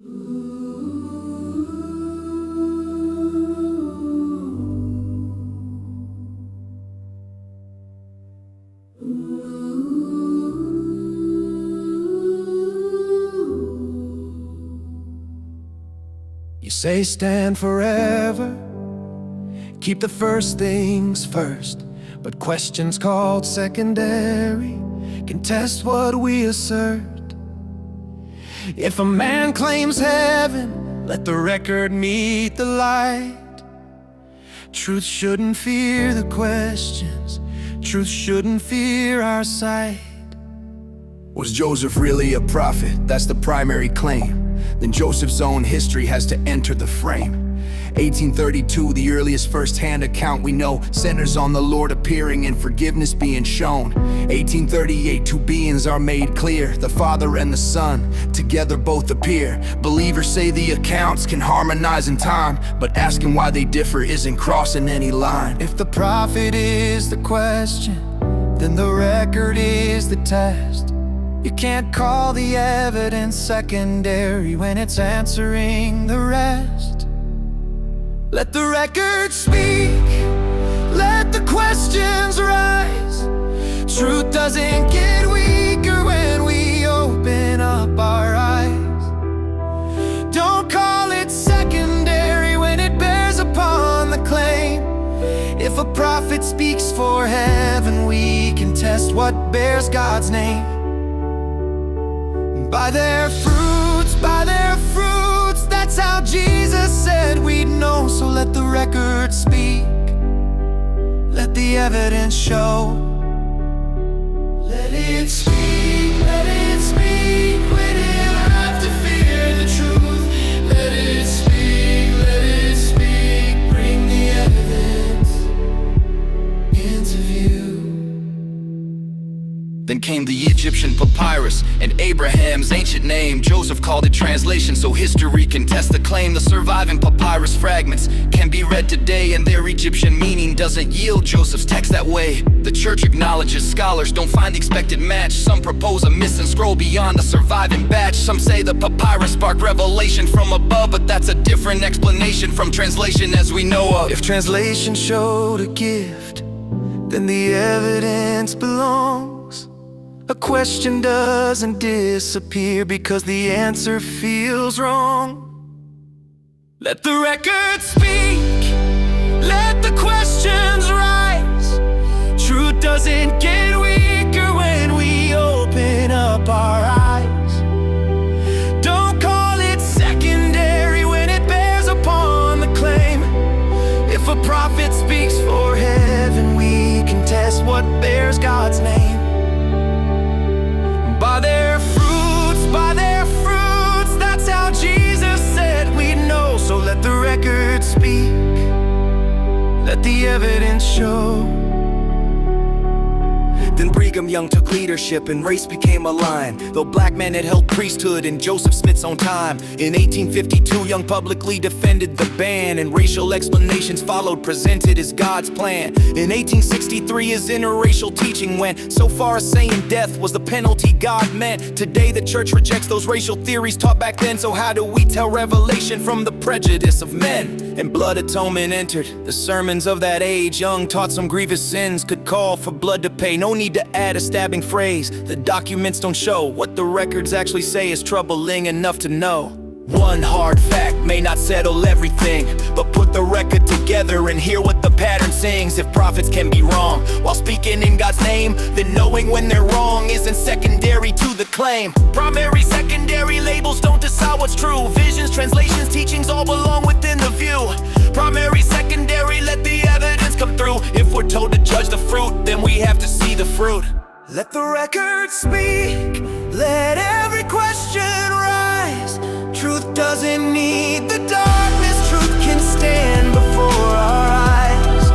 You say stand forever, keep the first things first, but questions called secondary can test what we assert. If a man claims heaven, let the record meet the light. Truth shouldn't fear the questions, truth shouldn't fear our sight. Was Joseph really a prophet? That's the primary claim. Then Joseph's own history has to enter the frame. 1832, the earliest first-hand account we know, centers on the Lord appearing and forgiveness being shown. 1838, two beings are made clear, the Father and the Son, together both appear. Believers say the accounts can harmonize in time, but asking why they differ isn't crossing any line. If the prophet is the question, then the record is the test. You can't call the evidence secondary when it's answering the rest. Let the record speak, let the questions rise. Truth doesn't get weaker when we open up our eyes. Don't call it secondary when it bears upon the claim. If a prophet speaks for heaven, we can test what bears God's name. By their fruits, that's how Jesus said we'd know. So let the record speak, let the evidence show. Let it speak, we didn't have to fear the truth. Let it speak, bring the evidence into view. Then came the Egyptian papyrus and Abraham's ancient name. Joseph called it translation so history can test the claim. The surviving papyrus fragments can be read today, and their Egyptian meaning doesn't yield Joseph's text that way. The church acknowledges scholars don't find the expected match. Some propose a missing scroll beyond the surviving batch. Some say the papyrus sparked revelation from above, but that's a different explanation from translation as we know of. If translation showed a gift, then the evidence belongs. A question doesn't disappear because the answer feels wrong. Let the record speak, let the questions rise. Truth doesn't get weaker when we open up our eyes. Don't call it secondary when it bears upon the claim. If a prophet speaks for heaven, we can test what bears God's name. By their fruits, that's how Jesus said we'd know. So let the record speak, let the evidence show. Then Brigham Young took leadership and race became a line. Though black men had held priesthood in Joseph Smith's own time. In 1852, Young publicly defended the ban, and racial explanations followed, presented as God's plan. In 1863, his interracial teaching went so far as saying death was the penalty God meant. Today the church rejects those racial theories taught back then. So how do we tell revelation from the prejudice of men? And blood atonement entered the sermons of that age. Young taught some grievous sins could call for blood to pay. No need to add a stabbing phrase. The documents don't show what the records actually say is troubling enough to know. One hard fact may not settle everything, but put the record together and hear what the pattern sings. If prophets can be wrong while speaking in God's name, then knowing when they're wrong isn't secondary to the claim. Primary, secondary labels don't decide what's true. Visions, translations, teachings all belong within the view. Primary, secondary, let the evidence come through. If we're told to judge the fruit, then we have to see the fruit. Let the record speak, let every question rise. Truth doesn't need the darkness, truth can stand before our eyes.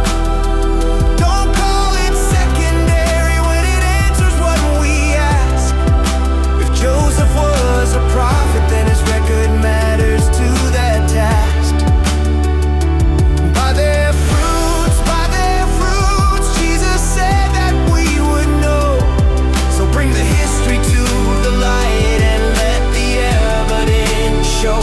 Don't call it secondary when it answers what we ask. If Joseph was a prophet, then his record matters to that task. By their fruits, Jesus said that we would know. So bring the history to the light and let the evidence show.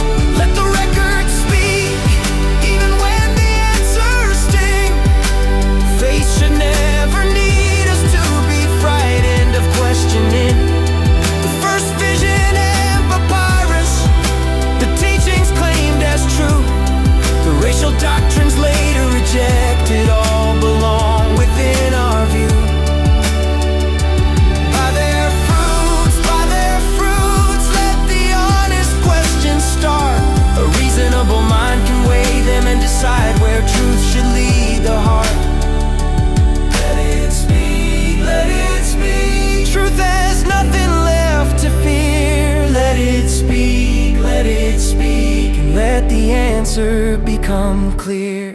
answer become clear.